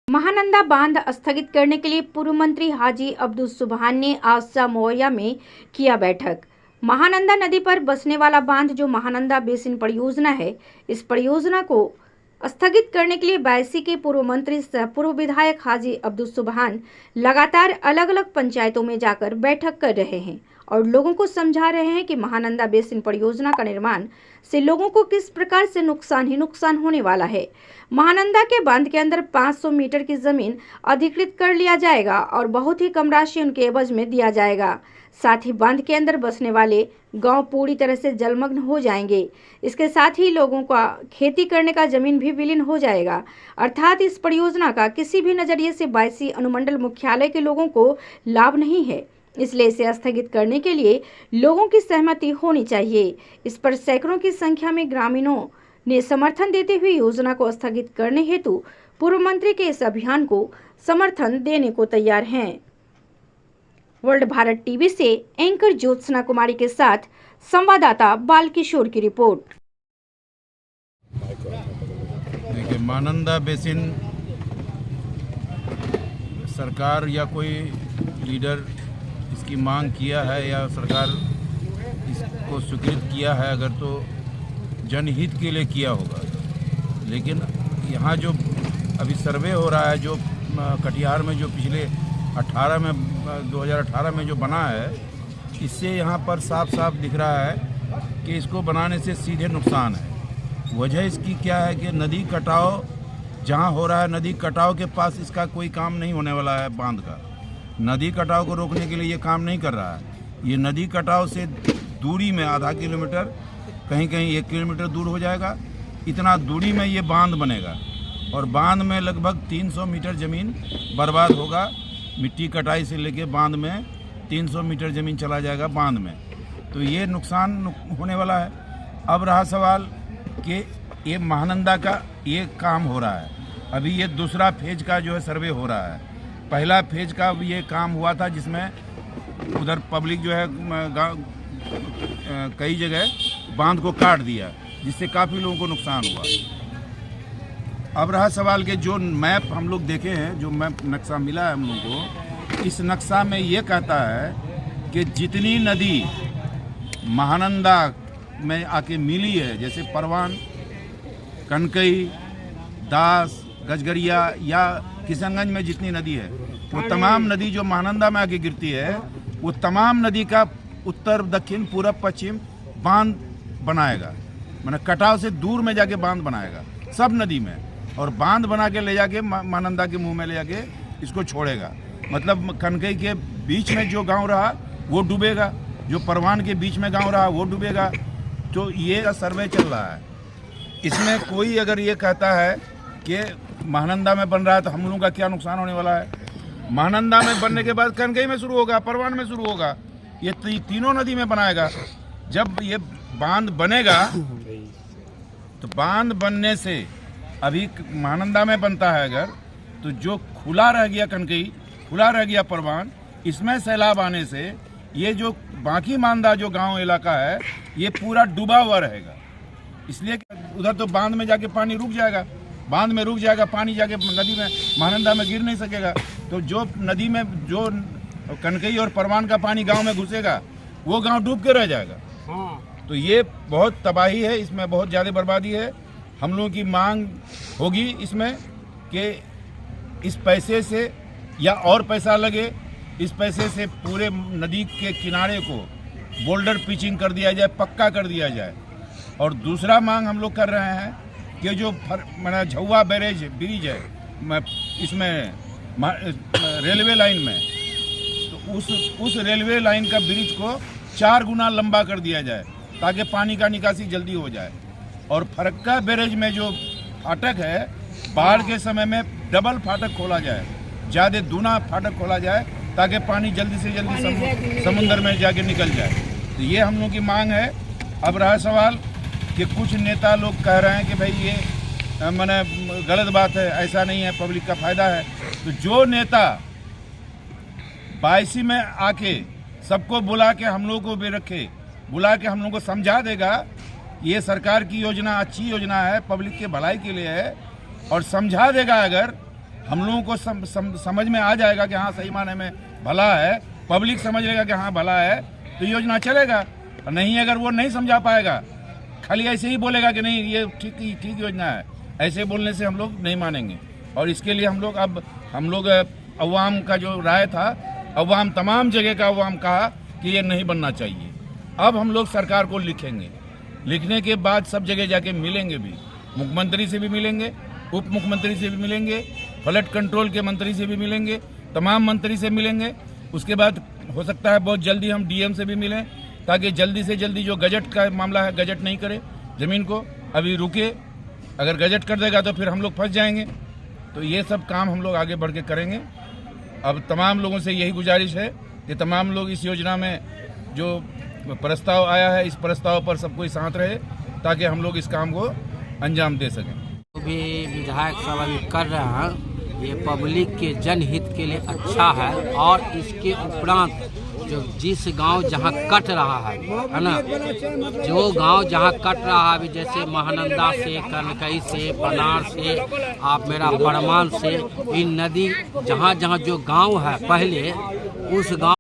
महानंदा बांध स्थगित करने के लिए पूर्व मंत्री हाजी अब्दुल सुबहान ने आज सामोया में किया बैठक। महानंदा नदी पर बसने वाला बांध जो महानंदा बेसिन परियोजना है, इस परियोजना को स्थगित करने के लिए बायसी के पूर्व मंत्री सह पूर्व विधायक हाजी अब्दुल सुबहान लगातार अलग अलग पंचायतों में जाकर बैठक कर रहे हैं और लोगों को समझा रहे हैं कि महानंदा बेसिन परियोजना का निर्माण से लोगों को किस प्रकार से नुकसान ही नुकसान होने वाला है। महानंदा के बांध के अंदर 500 मीटर की जमीन अधिकृत कर लिया जाएगा और बहुत ही कम राशि उनके एवज में दिया जाएगा। साथ ही बांध के अंदर बसने वाले गांव पूरी तरह से जलमग्न हो जाएंगे। इसके साथ ही लोगों का खेती करने का जमीन भी विलीन हो जाएगा। अर्थात इस परियोजना का किसी भी नजरिए से बायसी अनुमंडल मुख्यालय के लोगों को लाभ नहीं है, इसलिए इसे स्थगित करने के लिए लोगों की सहमति होनी चाहिए। इस पर सैकड़ों की संख्या में ग्रामीणों ने समर्थन देते हुए योजना को स्थगित करने हेतु पूर्व मंत्री के इस अभियान को समर्थन देने को तैयार हैं। वर्ल्ड भारत टीवी से एंकर ज्योत्सना कुमारी के साथ संवाददाता बालकिशोर की रिपोर्ट। देखिए, महानंदा बेसिन सरकार या कोई लीडर इसकी मांग किया है या सरकार इसको स्वीकृत किया है अगर तो जनहित के लिए किया होगा। लेकिन यहाँ जो अभी सर्वे हो रहा है, जो कटिहार में जो पिछले 2018 में जो बना है, इससे यहाँ पर साफ साफ दिख रहा है कि इसको बनाने से सीधे नुकसान है। वजह इसकी क्या है कि नदी कटाव जहाँ हो रहा है, नदी कटाव के पास इसका कोई काम नहीं होने वाला है। बांध का नदी कटाव को रोकने के लिए ये काम नहीं कर रहा है। ये नदी कटाव से दूरी में आधा किलोमीटर, कहीं कहीं 1 किलोमीटर दूर हो जाएगा। इतना दूरी में ये बांध बनेगा और बांध में लगभग 300 मीटर ज़मीन बर्बाद होगा। मिट्टी कटाई से लेके बांध में 300 मीटर ज़मीन चला जाएगा बांध में, तो ये नुकसान होने वाला है। अब रहा सवाल कि ये महानंदा का ये काम हो रहा है, अभी ये दूसरा फेज का जो है सर्वे हो रहा है। पहला फेज का ये काम हुआ था जिसमें उधर पब्लिक जो है कई जगह बांध को काट दिया, जिससे काफ़ी लोगों को नुकसान हुआ। अब रहा सवाल कि जो मैप हम लोग देखे हैं, जो मैप नक्शा मिला है हम लोगों को, इस नक्शा में ये कहता है कि जितनी नदी महानंदा में आके मिली है, जैसे परवान, कनकई, दास, गजगरिया या किशनगंज में जितनी नदी है, वो तमाम नदी जो महानंदा में आके गिरती है, वो तमाम नदी का उत्तर, दक्षिण, पूरब, पश्चिम बांध बनाएगा। मैंने कटाव से दूर में जाके बांध बनाएगा सब नदी में, और बांध बना के ले जाके महानंदा के मुंह में ले जाके इसको छोड़ेगा। मतलब कनकई के बीच में जो गांव रहा वो डूबेगा, जो परवान के बीच में गांव रहा वो डूबेगा। तो ये सर्वे चल रहा है। इसमें कोई अगर ये कहता है कि महानंदा में बन रहा है तो हम लोगों का क्या नुकसान होने वाला है। महानंदा में बनने के बाद कनकई में शुरू होगा, परवान में शुरू होगा, ये तीनों नदी में बनाएगा। जब ये बांध बनेगा तो बांध बनने से अभी महानंदा में बनता है अगर, तो जो खुला रह गया कनकई, खुला रह गया परवान, इसमें सैलाब आने से ये जो बाकी मानदा जो गांव इलाका है ये पूरा डूबा हुआ रहेगा। इसलिए उधर तो बांध में जाके पानी रुक जाएगा, बांध में रुक जाएगा, पानी जाके नदी में महानंदा में गिर नहीं सकेगा। तो जो नदी में जो कनकई और परवान का पानी गांव में घुसेगा वो गांव डूब के रह जाएगा। तो ये बहुत तबाही है, इसमें बहुत ज़्यादा बर्बादी है। हम लोगों की मांग होगी इसमें कि इस पैसे से या और पैसा लगे, इस पैसे से पूरे नदी के किनारे को बोल्डर पिचिंग कर दिया जाए, पक्का कर दिया जाए। और दूसरा मांग हम लोग कर रहे हैं कि जो मैंने झौवा बैरेज ब्रिज है इसमें रेलवे लाइन में, तो उस रेलवे लाइन का ब्रिज को 4 गुना लंबा कर दिया जाए ताकि पानी का निकासी जल्दी हो जाए। और फरक्का बैरेज में जो फाटक है, बाढ़ के समय में डबल फाटक खोला जाए, ज़्यादा दूना फाटक खोला जाए ताकि पानी जल्दी से जल्दी समुद्र में जाके निकल जाए। तो ये हम लोग की मांग है। अब रहा सवाल कि कुछ नेता लोग कह रहे हैं कि भाई ये मैंने गलत बात है, ऐसा नहीं है, पब्लिक का फ़ायदा है। तो जो नेता 22 में आके सबको बुला के हम लोग को भी रखे, बुला के हम लोग को समझा देगा ये सरकार की योजना अच्छी योजना है, पब्लिक के भलाई के लिए है, और समझा देगा अगर हम लोगों को समझ में आ जाएगा कि हाँ सही माने में भला है, पब्लिक समझ लेगा कि हाँ भला है, तो योजना चलेगा। और नहीं, अगर वो नहीं समझा पाएगा, खाली ऐसे ही बोलेगा कि नहीं ये ठीक योजना है, ऐसे बोलने से हम लोग नहीं मानेंगे। और इसके लिए हम लोग अवाम का जो राय था, अवाम तमाम जगह का अवाम कहा कि ये नहीं बनना चाहिए। अब हम लोग सरकार को लिखेंगे, लिखने के बाद सब जगह जाके मिलेंगे भी, मुख्यमंत्री से भी मिलेंगे, उप मुख्यमंत्री से भी मिलेंगे, फ्लड कंट्रोल के मंत्री से भी मिलेंगे, तमाम मंत्री से मिलेंगे। उसके बाद हो सकता है बहुत जल्दी हम डीएम से भी मिलें, ताकि जल्दी से जल्दी जो गजट का मामला है गजट नहीं करे, ज़मीन को अभी रुके। अगर गजट कर देगा तो फिर हम लोग फंस जाएंगे। तो ये सब काम हम लोग आगे बढ़ के करेंगे। अब तमाम लोगों से यही गुजारिश है कि तमाम लोग इस योजना में जो प्रस्ताव आया है, इस प्रस्ताव पर सब कोई साथ रहे, ताकि हम लोग इस काम को अंजाम दे सकें। जो भी विधायक सब अभी कर रहे हैं, ये पब्लिक के जनहित के लिए अच्छा है। और इसके उपरांत जो जिस गांव जहां कट रहा है ना, जो गांव जहां कट रहा है, अभी जैसे महानंदा से, कनकई से, बनार से, आप मेरा बड़मान से, इन नदी जहां जहां जो गांव है पहले, उस गांव